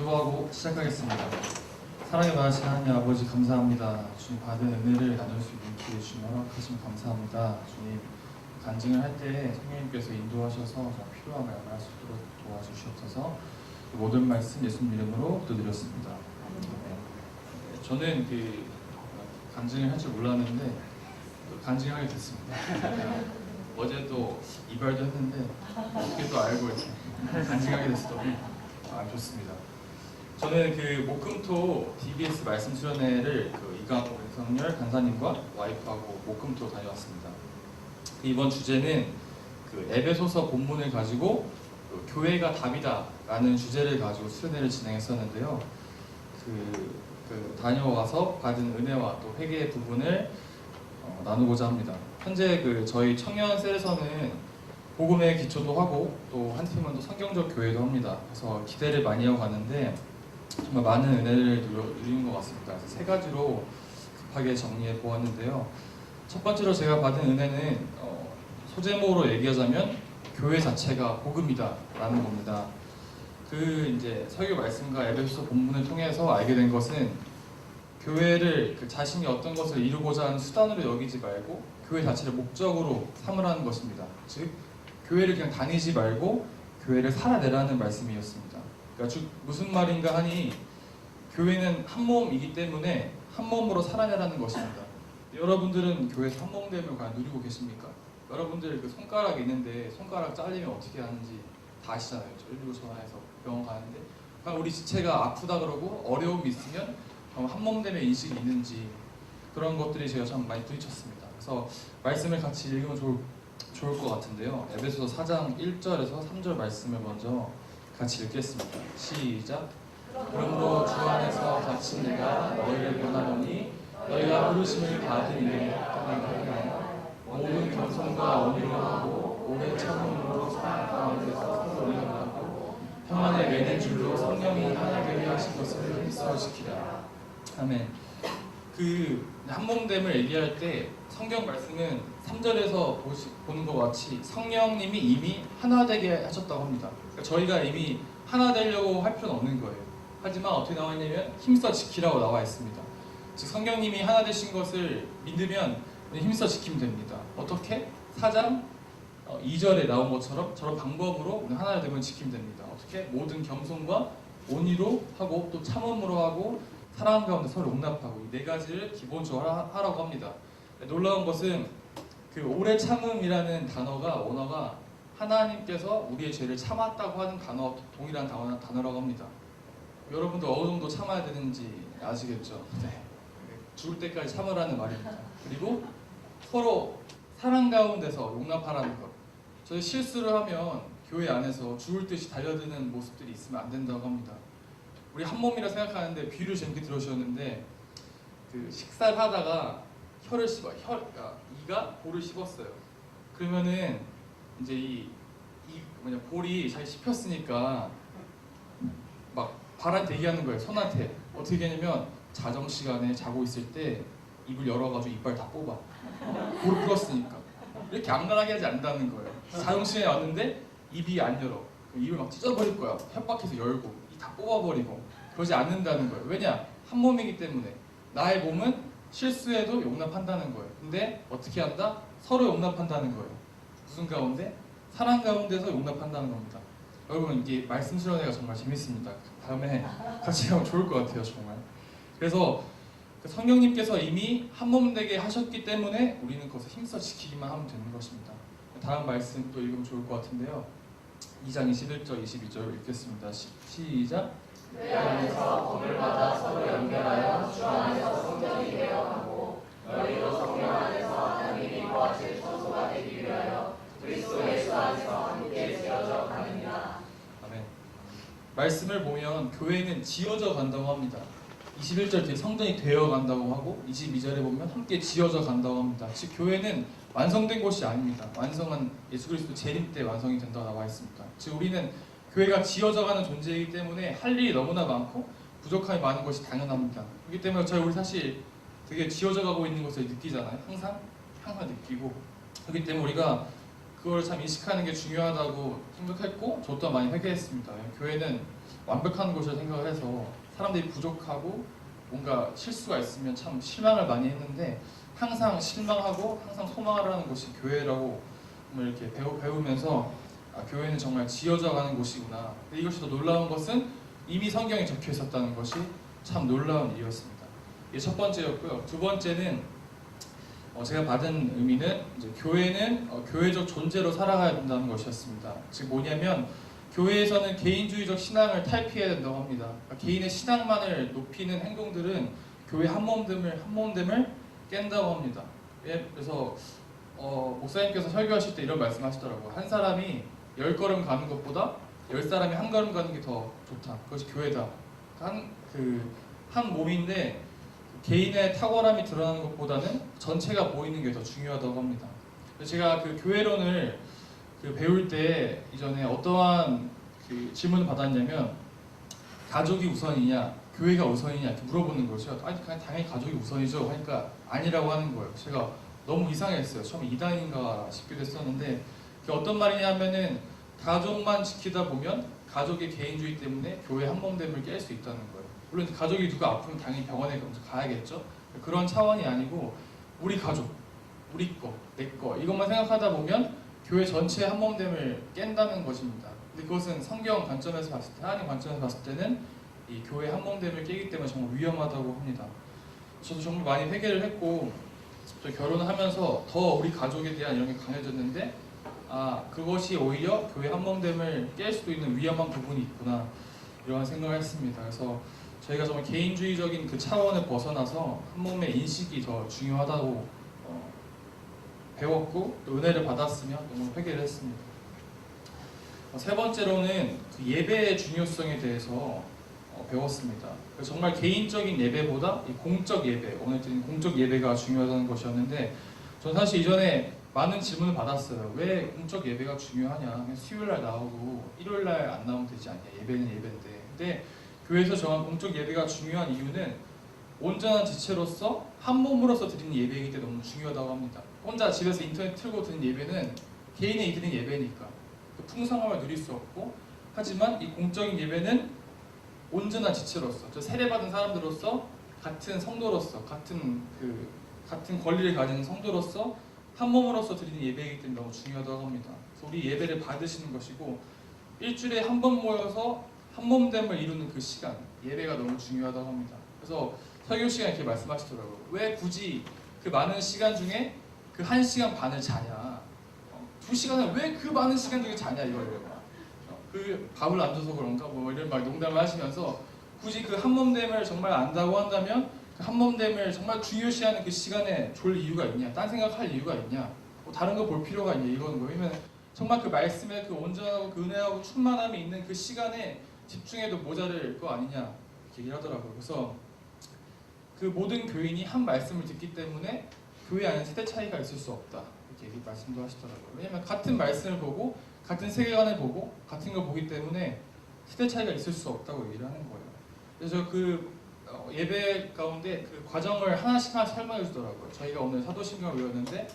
기도하고 시작하겠습니다. 사랑에 받으신 하나님 아버지 감사합니다. 주님 받은 은혜를 나눌 수 있는 기회 주님 허락하시면 감사합니다. 주님 간증을 할 때 성령님께서 인도하셔서 필요한 말을 할 수 있도록 도와주시옵소서. 모든 말씀 예수님 이름으로 기도드렸습니다. 네. 저는 간증을 할 줄 몰랐는데 간증하게 됐습니다. 어제도 이발도 했는데 어떻게 또 알고 이렇게 간증하게 됐더니 좋습니다. 저는 목금토 DBS 말씀 수련회를 이강호 윤석열 간사님과 와이프하고 목금토 다녀왔습니다. 이번 주제는 에베소서 본문을 가지고 교회가 답이다 라는 주제를 가지고 수련회를 진행했었는데요. 다녀와서 받은 은혜와 또 회개의 부분을 나누고자 합니다. 현재 저희 청년셀에서는 복음의 기초도 하고 또 한 팀은 또 성경적 교회도 합니다. 그래서 기대를 많이 하고 가는데 정말 많은 은혜를 누리는 것 같습니다. 그래서 세 가지로 급하게 정리해 보았는데요. 첫 번째로 제가 받은 은혜는 소제목으로 얘기하자면 교회 자체가 복음이다 라는 겁니다. 이제 설교 말씀과 에베소서 본문을 통해서 알게 된 것은 교회를 자신이 어떤 것을 이루고자 하는 수단으로 여기지 말고 교회 자체를 목적으로 삼으라는 것입니다. 즉 교회를 그냥 다니지 말고 교회를 살아내라는 말씀이었습니다. 그러니까 무슨 말인가 하니 교회는 한 몸이기 때문에 한 몸으로 살아내라는 것입니다. 여러분들은 교회에서 한 몸됨을 과연 누리고 계십니까? 여러분들 손가락이 있는데 손가락 잘리면 어떻게 하는지 다 아시잖아요. 119 전화해서 병원 가는데 우리 지체가 아프다 그러고 어려움이 있으면 한 몸됨의 인식이 있는지 그런 것들이 제가 참 많이 부딪혔습니다. 그래서 말씀을 같이 읽으면 좋을 것 같은데요. 에베소서 4장 1절에서 3절 말씀을 먼저 같이 읽겠습니다. 시작. 그러므로 주 안에서 갇힌 내가 너희를 변하노니 너희가 부르심을 받은 이에 합당하여 모든 겸손과 온유를 하고 오래 참음으로 사랑 가운데서 서로를 하고 평안에 매는 줄로 성령이 하나 되게 하신 것을 힘써 지키라. 아멘. 한몸됨을 얘기할 때 성경 말씀은 3절에서 보는 것 같이 성령님이 이미 하나 되게 하셨다고 합니다. 그러니까 저희가 이미 하나 되려고 할 필요는 없는 거예요. 하지만 어떻게 나와 있냐면 힘써 지키라고 나와 있습니다. 즉 성령님이 하나 되신 것을 믿으면 힘써 지키면 됩니다. 어떻게? 4장 2절에 나온 것처럼 저런 방법으로 하나 되면 지키면 됩니다. 어떻게? 모든 겸손과 온유로 하고 또 참음으로 하고 사랑 가운데 서로 용납하고 이 네 가지를 기본적으로 하라고 합니다. 놀라운 것은 오래 참음이라는 원어가 하나님께서 우리의 죄를 참았다고 하는 단어와 동일한 단어라고 합니다. 여러분도 어느 정도 참아야 되는지 아시겠죠? 네. 죽을 때까지 참으라는 말입니다. 그리고 서로 사랑 가운데서 용납하라는 것. 저희 실수를 하면 교회 안에서 죽을 듯이 달려드는 모습들이 있으면 안 된다고 합니다. 우리 한 몸이라 생각하는데 비유를 재밌게 들으셨는데 식사를 하다가 이가 볼을 씹었어요. 그러면은 이제 볼이 잘 씹혔으니까 막 발한테 얘기하는 거예요. 손한테 어떻게 하냐면 자정 시간에 자고 있을 때 입을 열어가지고 이빨 다 뽑아. 볼을 풀었으니까 이렇게 악랄하게 하지 않는다는 거예요. 자정 시간에 왔는데 입이 안 열어. 입을 막 찢어버릴 거야. 협박해서 열고 다 뽑아버리고 그러지 않는다는 거예요. 왜냐? 한 몸이기 때문에 나의 몸은 실수해도 용납한다는 거예요. 근데 어떻게 한다? 서로 용납한다는 거예요. 무슨 가운데? 사랑 가운데서 용납한다는 겁니다. 여러분 이게 말씀 수련회가 정말 재밌습니다. 다음에 같이 가면 좋을 것 같아요. 정말. 그래서 성령님께서 이미 한 몸 되게 하셨기 때문에 우리는 그것을 힘써 지키기만 하면 되는 것입니다. 다음 말씀 또 읽으면 좋을 것 같은데요. 2장 21절 22절 읽겠습니다. 시작. 그 안에서 검을 받아 서로 연결하여 주 안에서 성전이 되어가고 너희도 성령 안에서 하나님이 거하실 처소가 되기 위하여 그리스도 예수 안에서 함께 지어져 가느니라. 아멘. 말씀을 보면 교회는 지어져 간다고 합니다. 21절 뒤에 성전이 되어 간다고 하고 22절에 보면 함께 지어져 간다고 합니다. 즉 교회는 완성된 것이 아닙니다. 완성은 예수 그리스도 재림 때 완성이 된다고 나와 있습니다. 즉 우리는 교회가 지어져가는 존재이기 때문에 할 일이 너무나 많고 부족함이 많은 것이 당연합니다. 그렇기 때문에 우리 사실 되게 지어져가고 있는 것을 느끼잖아요. 항상 느끼고 그렇기 때문에 우리가 그걸 참 인식하는 게 중요하다고 생각했고 저 또한 많이 회개했습니다. 교회는 완벽한 곳을 생각을 해서 사람들이 부족하고 뭔가 실수가 있으면 참 실망을 많이 했는데 항상 실망하고 항상 소망하라는 곳이 교회라고 이렇게 배우면서 교회는 정말 지어져가는 곳이구나. 이것이 더 놀라운 것은 이미 성경에 적혀 있었다는 것이 참 놀라운 일이었습니다. 이게 첫 번째였고요. 두 번째는 제가 받은 의미는 이제 교회는 교회적 존재로 살아가야 된다는 것이었습니다. 즉 뭐냐면 교회에서는 개인주의적 신앙을 탈피해야 된다고 합니다. 그러니까 개인의 신앙만을 높이는 행동들은 교회 한몸됨을 깬다고 합니다. 그래서 목사님께서 설교하실 때 이런 말씀하시더라고요. 한 사람이 10걸음 가는 것보다 10사람이 한 걸음 가는 게 더 좋다. 그것이 교회다. 한 몸인데 개인의 탁월함이 드러나는 것보다는 전체가 보이는 게 더 중요하다고 합니다. 제가 그 교회론을 배울 때 이전에 어떠한 질문을 받았냐면 가족이 우선이냐 교회가 우선이냐 이렇게 물어보는 거죠. 아니 당연히 가족이 우선이죠. 하니까 아니라고 하는 거예요. 제가 너무 이상했어요. 처음에 이단인가 싶기도 했었는데 그게 어떤 말이냐면은 가족만 지키다 보면 가족의 개인주의 때문에 교회 한몸됨을 깰 수 있다는 거예요. 물론 가족이 누가 아프면 당연히 병원에 가야겠죠. 그런 차원이 아니고 우리 가족, 우리 거, 내 거 이것만 생각하다 보면 교회 전체의 한몸됨을 깬다는 것입니다. 근데 그것은 성경 관점에서 봤을 때, 하나님 관점에서 봤을 때는 이 교회 한몸됨을 깨기 때문에 정말 위험하다고 합니다. 저도 정말 많이 회개를 했고 저 결혼을 하면서 더 우리 가족에 대한 이런 게 강해졌는데 그것이 오히려 교회 한몸됨을 깰 수도 있는 위험한 부분이 있구나 이런 생각을 했습니다. 그래서 저희가 정말 개인주의적인 그 차원을 벗어나서 한몸의 인식이 더 중요하다고 배웠고 또 은혜를 받았으며 너무 회개를 했습니다. 세 번째로는 그 예배의 중요성에 대해서 배웠습니다. 정말 개인적인 예배보다 이 공적 예배, 오늘 드린 공적 예배가 중요하다는 것이었는데 저는 사실 이전에 많은 질문을 받았어요. 왜 공적 예배가 중요하냐? 그냥 수요일날 나오고 일요일날 안 나오면 되지 않냐? 예배는 예배인데. 근데 교회에서 정한 공적 예배가 중요한 이유는 온전한 지체로서 한 몸으로서 드리는 예배이기 때문에 너무 중요하다고 합니다. 혼자 집에서 인터넷 틀고 드리는 예배는 개인이 드리는 예배니까 그 풍성함을 누릴 수 없고 하지만 이 공적인 예배는 온전한 지체로서 저 세례받은 사람들로서 같은 성도로서 같은 권리를 가진 성도로서 한 몸으로서 드리는 예배이기 때문에 너무 중요하다고 합니다. 그래서 우리 예배를 받으시는 것이고 일주일에 한 번 모여서 한 몸됨을 이루는 그 시간 예배가 너무 중요하다고 합니다. 그래서 설교 시간에 이렇게 말씀하시더라고요. 왜 굳이 그 많은 시간 중에 그 1시간 반을 자냐? 2시간을 왜 그 많은 시간 중에 자냐 이거예요. 그 밥을 안 줘서 그런가 뭐 이런 말 농담을 하시면서 굳이 그 한몸됨을 정말 안다고 한다면 그 한몸됨을 정말 중요시하는 그 시간에 졸 이유가 있냐? 딴 생각할 이유가 있냐? 뭐 다른 거 볼 필요가 있냐? 이거는 뭐냐면 정말 그 말씀에 그 온전하고 그 은혜하고 충만함이 있는 그 시간에 집중해도 모자랄 거 아니냐 이렇게 얘기를 하더라고요. 그래서 그 모든 교인이 한 말씀을 듣기 때문에 교회 안에 세대 차이가 있을 수 없다 이렇게 말씀도 하시더라고요. 왜냐하면 같은 말씀을 보고 같은 세계관을 보고 같은 걸 보기 때문에 세대 차이가 있을 수 없다고 얘기를 하는 거예요. 그래서 그 예배 가운데 그 과정을 하나씩 설명해 주더라고요. 저희가 오늘 사도신경을 외웠는데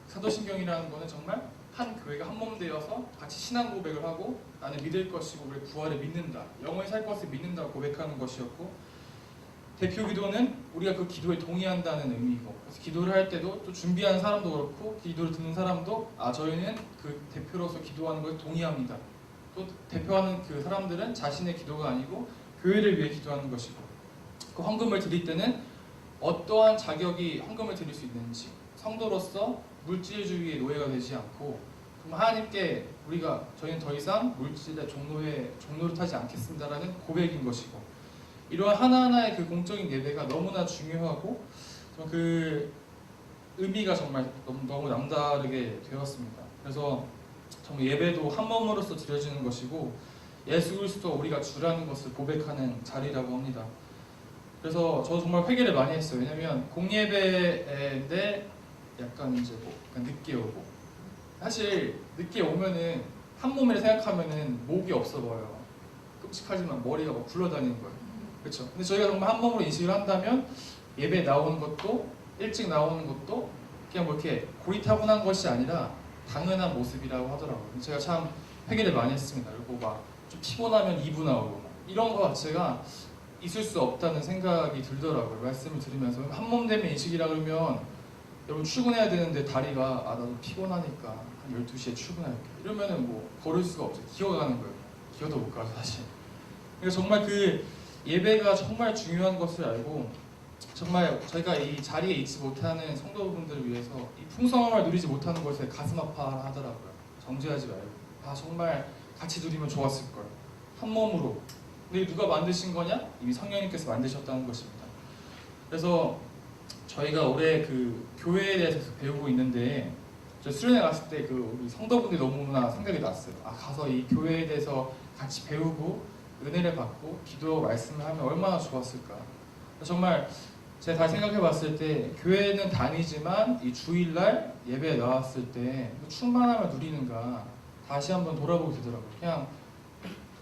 사도신경이라는 거는 정말 한 교회가 한 몸 되어서 같이 신앙 고백을 하고 나는 믿을 것이고 우리 부활을 믿는다. 영원히 살 것을 믿는다 고백하는 것이었고 대표 기도는 우리가 그 기도에 동의한다는 의미이고 그래서 기도를 할 때도 또 준비하는 사람도 그렇고 기도를 듣는 사람도 저희는 그 대표로서 기도하는 것에 동의합니다. 또 대표하는 그 사람들은 자신의 기도가 아니고 교회를 위해 기도하는 것이고 그 헌금을 드릴 때는 어떠한 자격이 헌금을 드릴 수 있는지 성도로서 물질주의의 노예가 되지 않고 하나님께 저희는 더 이상 물질의 종로를 타지 않겠습니다라는 고백인 것이고 이러한 하나하나의 그 공적인 예배가 너무나 중요하고 그 의미가 정말 너무 남다르게 되었습니다. 그래서 정말 예배도 한 몸으로서 드려지는 것이고 예수 그리스도 우리가 주라는 것을 고백하는 자리라고 합니다. 그래서 저 정말 회개를 많이 했어요. 왜냐면 공예배인데 약간 이제 약간 늦게 오고 사실 늦게 오면은 한 몸이라 생각하면은 목이 없어 보여요. 끔찍하지만 머리가 막 굴러다니는 거예요. 그렇죠? 근데 저희가 정말 한 몸으로 인식을 한다면 예배 나오는 것도 일찍 나오는 것도 그냥 뭐 이렇게 고리타분한 것이 아니라 당연한 모습이라고 하더라고요. 제가 참 회개를 많이 했습니다. 그리고 막 좀 피곤하면 2부 나오고 이런 거 자체가 있을 수 없다는 생각이 들더라고요. 말씀을 들으면서 한 몸 되면 인식이라 그러면 여러분 출근해야 되는데 다리가 나도 피곤하니까 한 12시에 출근할게 이러면은 뭐 걸을 수가 없어요. 기어가는 거예요. 기어도 못 가서 사실. 그러니까 정말 그 예배가 정말 중요한 것을 알고 정말 저희가 이 자리에 있지 못하는 성도분들을 위해서 이 풍성함을 누리지 못하는 것에 가슴 아파하더라고요. 정죄하지 말고 정말 같이 누리면 좋았을 걸. 한 몸으로. 근데 누가 만드신 거냐? 이미 성령님께서 만드셨다는 것입니다. 그래서 저희가 올해 그 교회에 대해서 배우고 있는데 저 수련회 갔을 때 그 우리 성도분들이 너무나 생각이 났어요. 가서 이 교회에 대해서 같이 배우고 은혜를 받고 기도 말씀을 하면 얼마나 좋았을까. 정말 제가 다시 생각해봤을 때 교회는 다니지만 이 주일날 예배에 나왔을 때 충만함을 누리는가 다시 한번 돌아보게 되더라고요. 그냥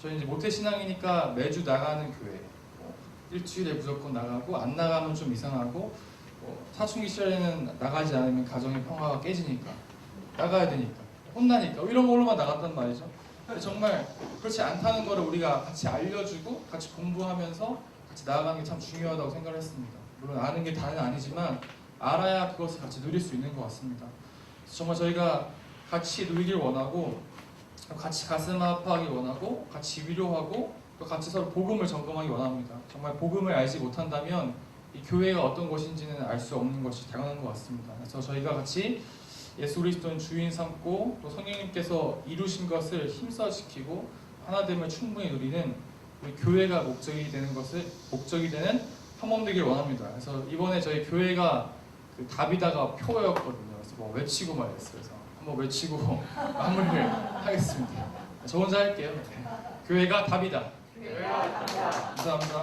저희 이제 모태신앙이니까 매주 나가는 교회, 일주일에 무조건 나가고 안 나가면 좀 이상하고 사춘기 시절에는 나가지 않으면 가정의 평화가 깨지니까 나가야 되니까 혼나니까 이런 걸로만 나갔단 말이죠. 근데 정말 그렇지 않다는 거를 우리가 같이 알려주고 같이 공부하면서 같이 나아가는 게 참 중요하다고 생각을 했습니다. 물론 아는 게 다는 아니지만 알아야 그것을 같이 누릴 수 있는 것 같습니다. 그래서 정말 저희가 같이 누리길 원하고 같이 가슴 아파하기 원하고 같이 위로하고 또 같이 서로 복음을 점검하기 원합니다. 정말 복음을 알지 못한다면 이 교회가 어떤 것인지는 알 수 없는 것이 당연한 것 같습니다. 그래서 저희가 같이 예수 그리스도는 주인 삼고 또 성령님께서 이루신 것을 힘써 지키고 하나됨을 충분히 누리는 우리 교회가 목적이 되는 한 몸 되길 원합니다. 그래서 이번에 저희 교회가 그 다비다가 표였거든요. 그래서 뭐 외치고 말했어요. 그래서 한번 외치고 마무리를 하겠습니다. 저 혼자 할게요. 교회가 답이다. 감사합니다.